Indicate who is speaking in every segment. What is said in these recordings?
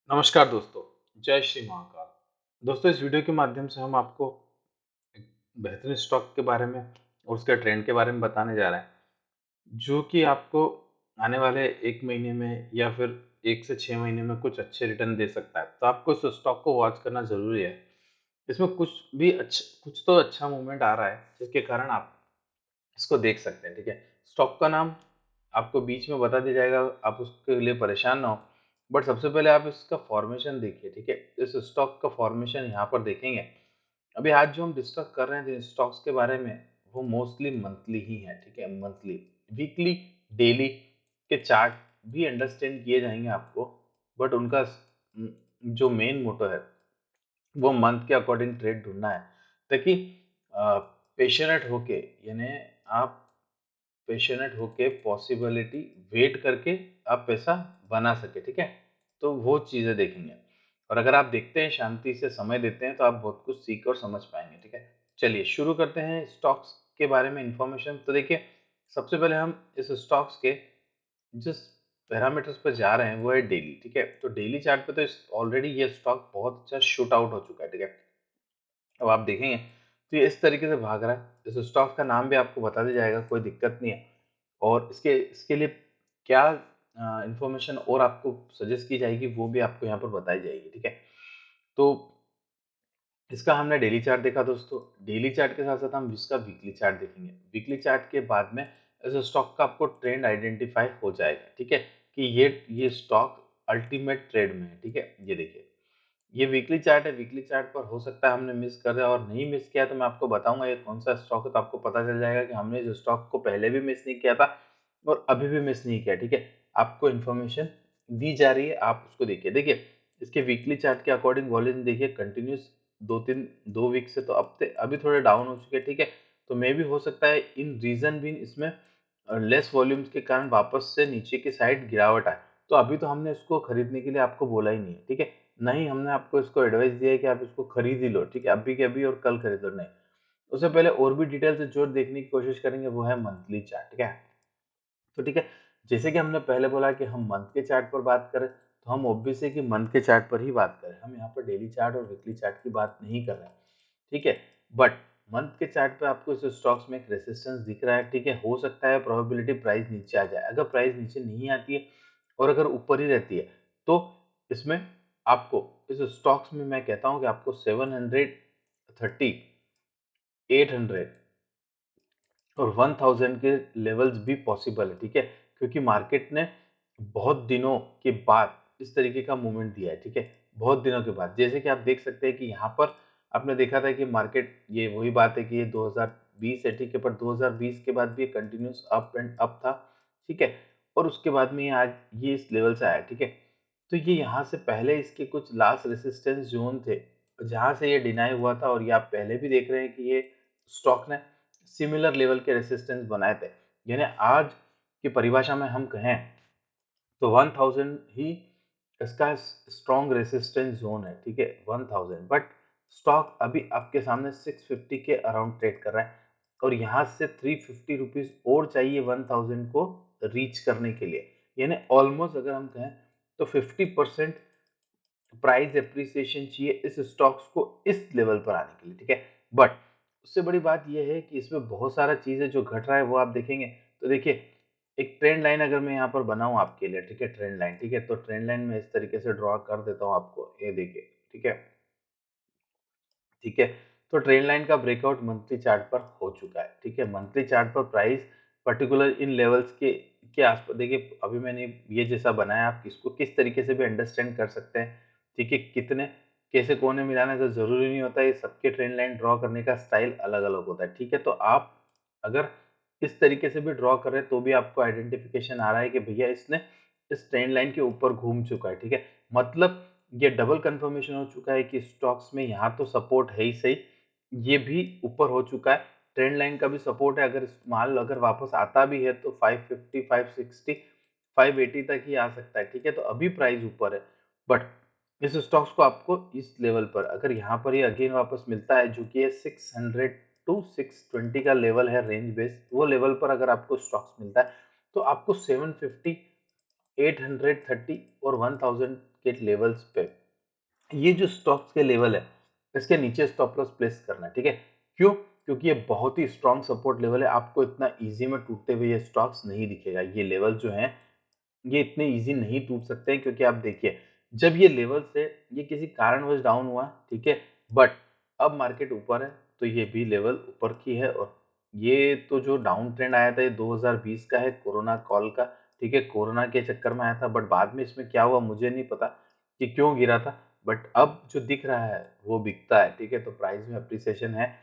Speaker 1: नमस्कार दोस्तों, जय श्री महाकाल। दोस्तों इस वीडियो के माध्यम से हम आपको एक बेहतरीन स्टॉक के बारे में और उसके ट्रेंड के बारे में बताने जा रहे हैं, जो कि आपको आने वाले 1 महीने में या फिर 1 से 6 महीने में कुछ अच्छे रिटर्न दे सकता है। तो आपको इस स्टॉक को वॉच करना ज़रूरी है। इसमें कुछ तो अच्छा मूवमेंट आ रहा है, जिसके कारण आप इसको देख सकते हैं, ठीक है? स्टॉक का नाम आपको बीच में बता दिया जाएगा, आप उसके लिए परेशान ना हो। बट सबसे पहले आप इसका फॉर्मेशन देखिए, ठीक है? इस स्टॉक का फॉर्मेशन यहाँ पर देखेंगे। अभी आज जो हम डिस्कस कर रहे हैं जिन स्टॉक्स के बारे में, वो मोस्टली मंथली ही है, ठीक है? मंथली, वीकली, डेली के चार्ट भी अंडरस्टैंड किए जाएँगे आपको, बट उनका जो मेन मोटो है, वो मंथ के अकॉर्डिंग ट्रेड ढूँढना है, ताकि अ, पैशनेट होके यानी आप पैशनेट होके पॉसिबिलिटी वेट करके आप पैसा बना सके, ठीक है? तो वो चीज़ें देखेंगे और अगर आप देखते हैं, शांति से समय देते हैं, तो आप बहुत कुछ सीख और समझ पाएँगे, ठीक है? चलिए शुरू करते हैं स्टॉक्स के बारे में इन्फॉर्मेशन। तो देखिए, सबसे पहले हम इस स्टॉक्स के जिस पैरामीटर्स पे जा रहे हैं, वो है डेली, ठीक है? तो डेली चार्ट पे तो इस ऑलरेडी ये स्टॉक बहुत अच्छा शूट आउट हो चुका है, ठीक है? अब आप देखेंगे, तो ये इस तरीके से भाग रहा है। इस स्टॉक का नाम भी आपको बता दिया जाएगा, कोई दिक्कत नहीं है। और इसके इसके लिए क्या इन्फॉर्मेशन और आपको सजेस्ट की जाएगी, वो भी आपको यहाँ पर बताई जाएगी, ठीक है? तो इसका हमने डेली चार्ट देखा दोस्तों। डेली चार्ट के साथ-साथ हम इसका वीकली चार्ट देखेंगे। वीकली चार्ट के बाद में इस स्टॉक का आपको ट्रेंड आइडेंटिफाई हो जाएगा, ठीक है? कि ये स्टॉक अल्टीमेट ट्रेड में है, ठीक है? ये देखिए, ये वीकली चार्ट है। वीकली चार्ट पर हो सकता है हमने मिस कर दिया, और नहीं मिस किया तो मैं आपको बताऊँगा ये कौन-सा स्टॉक है, तो आपको पता चल जाएगा कि हमने इस स्टॉक को पहले भी मिस नहीं किया था और अभी भी मिस नहीं किया, ठीक है? आपको इन्फॉर्मेशन दी जा रही है, आप उसको देखिए। देखिए, इसके वीकली चार्ट के अकॉर्डिंग वॉल्यूम देखिए, कंटिन्यूअस 2 वीक से तो अब ते अभी थोड़े डाउन हो चुके हैं, ठीक है? तो मे बी हो सकता है इन रीज़न भी इसमें लेस वॉल्यूम्स के कारण वापस से नीचे की साइड गिरावट आए। तो अभी तो हमने इसको खरीदने के लिए आपको बोला ही नहीं है, ठीक है? नहीं, हमने आपको इसको एडवाइस दिया है कि आप इसको खरीद ही लो, ठीक है? अभी के अभी और कल खरीद लो, नहीं। उससे पहले और भी डिटेल से जो देखने की कोशिश करेंगे, वो है मंथली चार्ट, ठीक है? तो ठीक है, जैसे कि हमने पहले बोला कि हम मंथ के चार्ट पर बात करें, तो हम ऑब्वियस है कि मंथ के चार्ट पर ही बात करें। हम यहाँ पर डेली चार्ट और वीकली चार्ट की बात नहीं कर रहे हैं, ठीक है? बट मंथ के चार्ट पे आपको इस स्टॉक्स में एक रेजिस्टेंस दिख रहा है, ठीक है? हो सकता है प्रोबेबिलिटी प्राइस नीचे आ जाए। अगर प्राइस नीचे नहीं आती है और अगर ऊपर ही रहती है, तो इसमें आपको इस स्टॉक्स में मैं कहता हूँ कि आपको 730, 800 और 1000 के लेवल्स भी पॉसिबल है, ठीक है? क्योंकि मार्केट ने बहुत दिनों के बाद इस तरीके का मूवमेंट दिया है, ठीक है? बहुत दिनों के बाद। जैसे कि आप देख सकते हैं कि यहाँ पर आपने देखा था कि मार्केट, ये वही बात है कि ये 2020 है, ठीक है? पर 2020 के बाद भी ये कंटिन्यूअस अप एंड अप था, ठीक है? और उसके बाद में ये आज ये इस लेवल से आया, ठीक है? तो ये यहाँ से पहले इसके कुछ लास्ट रेजिस्टेंस ज़ोन थे, जहाँ से ये डिनाई हुआ था, और ये आप पहले भी देख रहे हैं कि ये स्टॉक ने सिमिलर लेवल के रेसिस्टेंस बनाए थे। यानी आज की परिभाषा में हम कहें तो 1000 ही इसका स्ट्रॉन्ग रेसिस्टेंस ज़ोन है, ठीक है? 1000, बट स्टॉक अभी आपके सामने 650 के अराउंड ट्रेड कर रहा है, और यहाँ से 350 रुपीज़ और चाहिए 1000 को रीच करने के लिए। यानी ऑलमोस्ट अगर हम कहें तो 50% प्राइस एप्रिसिएशन चाहिए इस स्टॉक्स को इस लेवल पर आने के लिए, ठीक है? बट उससे बड़ी बात ये है कि इसमें बहुत सारा चीज़ें जो घट रहा है, वो आप देखेंगे। तो देखिए, एक ट्रेंड लाइन अगर मैं यहाँ पर बनाऊँ आपके लिए, ठीक है? ट्रेंड लाइन, ठीक है? तो ट्रेंड लाइन मैं इस तरीके से ड्रॉ कर देता हूँ आपको, ये देखिए, ठीक है? ठीक है? तो ट्रेंड लाइन का ब्रेकआउट मंथली चार्ट पर हो चुका है, ठीक है? मंथली चार्ट पर प्राइस पर्टिकुलर इन लेवल्स के आस-पास देखिए, अभी मैंने ये जैसा बनाया, आप इसको किस तरीके से भी अंडरस्टैंड कर सकते हैं, ठीक है? कितने कैसे कोने मिलाना तो ज़रूरी नहीं होता है, ये सबके ट्रेंड लाइन ड्रॉ करने का स्टाइल अलग-अलग होता है, ठीक है? तो आप अगर इस तरीके से भी ड्रॉ कर रहे हैं, तो भी आपको आइडेंटिफिकेशन आ रहा है कि भैया इसने इस ट्रेंड लाइन के ऊपर घूम चुका है, ठीक है? मतलब ये डबल कंफर्मेशन हो चुका है कि स्टॉक्स में यहाँ तो सपोर्ट है ही सही, ये भी ऊपर हो चुका है। ट्रेंड लाइन का भी सपोर्ट है, अगर इस माल अगर वापस आता भी है तो 550, 560, 580 तक ही आ सकता है, ठीक है? तो अभी प्राइस ऊपर है, बट इस स्टॉक्स को आपको इस लेवल पर अगर यहाँ पर ये अगेन वापस मिलता है, जो कि है 600 टू 620 का लेवल है रेंज बेस्ड, वो लेवल पर अगर आपको स्टॉक्स मिलता है, तो आपको 750, 830 और 1000 के लेवल्स पे, ये जो स्टॉक्स के लेवल है, इसके नीचे स्टॉप लॉस प्लेस करना है, ठीक है? क्यों? क्योंकि ये बहुत ही स्ट्रॉन्ग सपोर्ट लेवल है, आपको इतना ईज़ी में टूटते हुए ये स्टॉक्स नहीं दिखेगा। ये लेवल जो हैं, ये इतने ईज़ी नहीं टूट सकते हैं क्योंकि आप देखिए, जब ये लेवल से ये किसी कारणवश डाउन हुआ, ठीक है? बट अब मार्केट ऊपर है, तो ये भी लेवल ऊपर की है और ये तो जो डाउन ट्रेंड आया था, ये 2020 का है, कोरोना कॉल का, ठीक है? कोरोना के चक्कर में आया था, बट बाद में इसमें क्या हुआ मुझे नहीं पता कि क्यों गिरा था, बट अब जो दिख रहा है, वो बिकता है, ठीक है? तो प्राइस में एप्रिसिएशन है।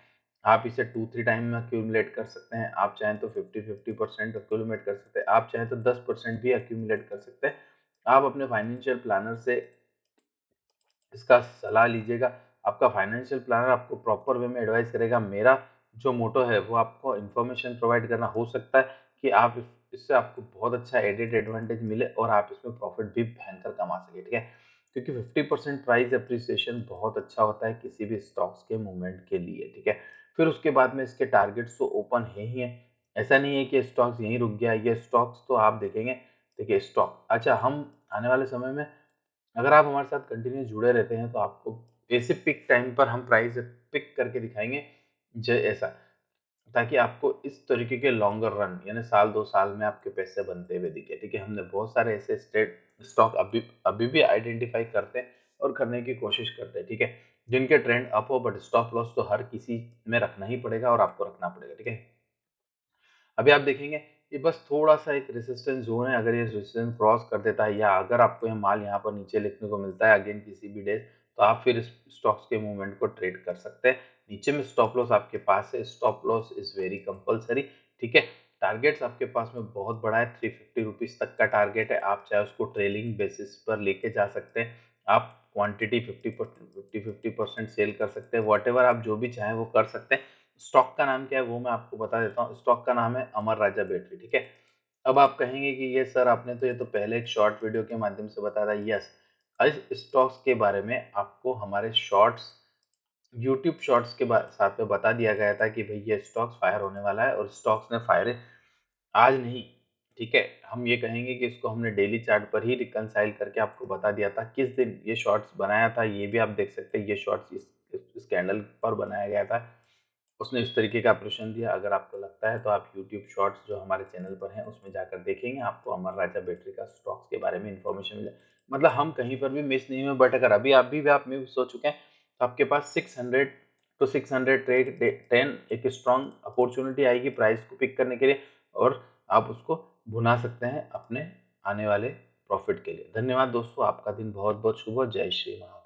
Speaker 1: आप इसे 2-3 टाइम में एक्यूमुलेट कर सकते हैं। आप चाहें तो 50-50% एक्यूमुलेट कर सकते हैं। आप चाहें तो 10% भी एक्यूमुलेट कर सकते हैं। आप अपने फाइनेंशियल प्लानर से इसका सलाह लीजिएगा। आपका फाइनेंशियल प्लानर आपको प्रॉपर वे में एडवाइस करेगा। मेरा जो मोटो है वो आपको इन्फॉर्मेशन प्रोवाइड करना, हो सकता है कि आप इससे आपको बहुत अच्छा एडेड एडवांटेज मिले और आप इसमें प्रॉफिट भी भयंकर कमा सकें, ठीक है? क्योंकि 50% प्राइस एप्रिसिएशन बहुत अच्छा होता है किसी भी स्टॉक्स के मूवमेंट के लिए, ठीक है? फिर उसके बाद में इसके टारगेट्स तो ओपन है ही हैं। ऐसा नहीं है कि स्टॉक्स यहीं रुक गया, ये स्टॉक्स तो आप देखेंगे, देखिए स्टॉक अच्छा हम आने वाले समय में, अगर आप हमारे साथ कंटिन्यू जुड़े रहते हैं तो आपको ऐसे पिक टाइम पर हम प्राइस पिक करके दिखाएँगे ऐसा, ताकि आपको इस तरीके के लॉन्गर रन यानी साल 2 साल में आपके पैसे बनते हुए दिखे, ठीक है? हमने बहुत सारे ऐसे स्टॉक अभी अभी भी आइडेंटिफ़ाई करते हैं और करने की कोशिश करते हैं, ठीक है? जिनके ट्रेंड अप हो, बट स्टॉप लॉस तो हर किसी में रखना ही पड़ेगा और आपको रखना पड़ेगा, ठीक है? अभी आप देखेंगे ये बस थोड़ा-सा एक रेजिस्टेंस ज़ोन है, अगर ये रेजिस्टेंस क्रॉस कर देता है या अगर आपको ये माल यहाँ पर नीचे लिखने को मिलता है अगेन किसी भी डे, तो आप फिर इस स्टॉक्स के मूवमेंट को ट्रेड कर सकते हैं। नीचे में स्टॉप लॉस आपके पास है, stop loss is very compulsory, ठीक है? टारगेट्स आपके पास में बहुत बड़ा है, ₹350 तक का टारगेट है, आप चाहे उसको ट्रेलिंग बेसिस पर लेके जा सकते हैं। आप क्वांटिटी 50% सेल कर सकते हैं, व्हाटएवर आप जो भी चाहें वो कर सकते हैं। स्टॉक का नाम क्या है वो मैं आपको बता देता हूँ। स्टॉक का नाम है अमर राजा बैटरी, ठीक है? अब आप कहेंगे कि ये सर आपने तो ये तो पहले एक शॉर्ट वीडियो के माध्यम से बताया था। यस, इस स्टॉक्स के बारे में आपको हमारे शॉर्ट्स, यूट्यूब शॉर्ट्स के साथ में बता दिया गया था कि भई ये स्टॉक्स फायर होने वाला है और स्टॉक्स ने फायर आज नहीं, ठीक है? हम ये कहेंगे कि इसको हमने डेली चार्ट पर ही रिकंसाइल करके आपको बता दिया था। किस दिन ये शॉर्ट्स बनाया था ये भी आप देख सकते हैं। ये शॉर्ट्स इस कैंडल पर बनाया गया था। उसने इस तरीके का ऑपरेशन दिया। अगर आपको लगता है तो आप यूट्यूब शॉर्ट्स जो हमारे चैनल पर हैं उसमें जाकर देखेंगे, आपको अमर राजा बैटरी का स्टॉक्स के बारे में इन्फॉर्मेशन मिले, मतलब हम कहीं पर भी मिस नहीं हुए। बट अगर अभी आप मिस हो चुके हैं तो आपके पास 600 टू 600 ट्रेड 10 एक स्ट्रॉन्ग अपॉर्चुनिटी आएगी प्राइस को पिक करने के लिए और आप उसको भुना सकते हैं अपने आने वाले प्रॉफिट के लिए। धन्यवाद दोस्तों, आपका दिन बहुत बहुत शुभ हो। जय श्री महाकाल।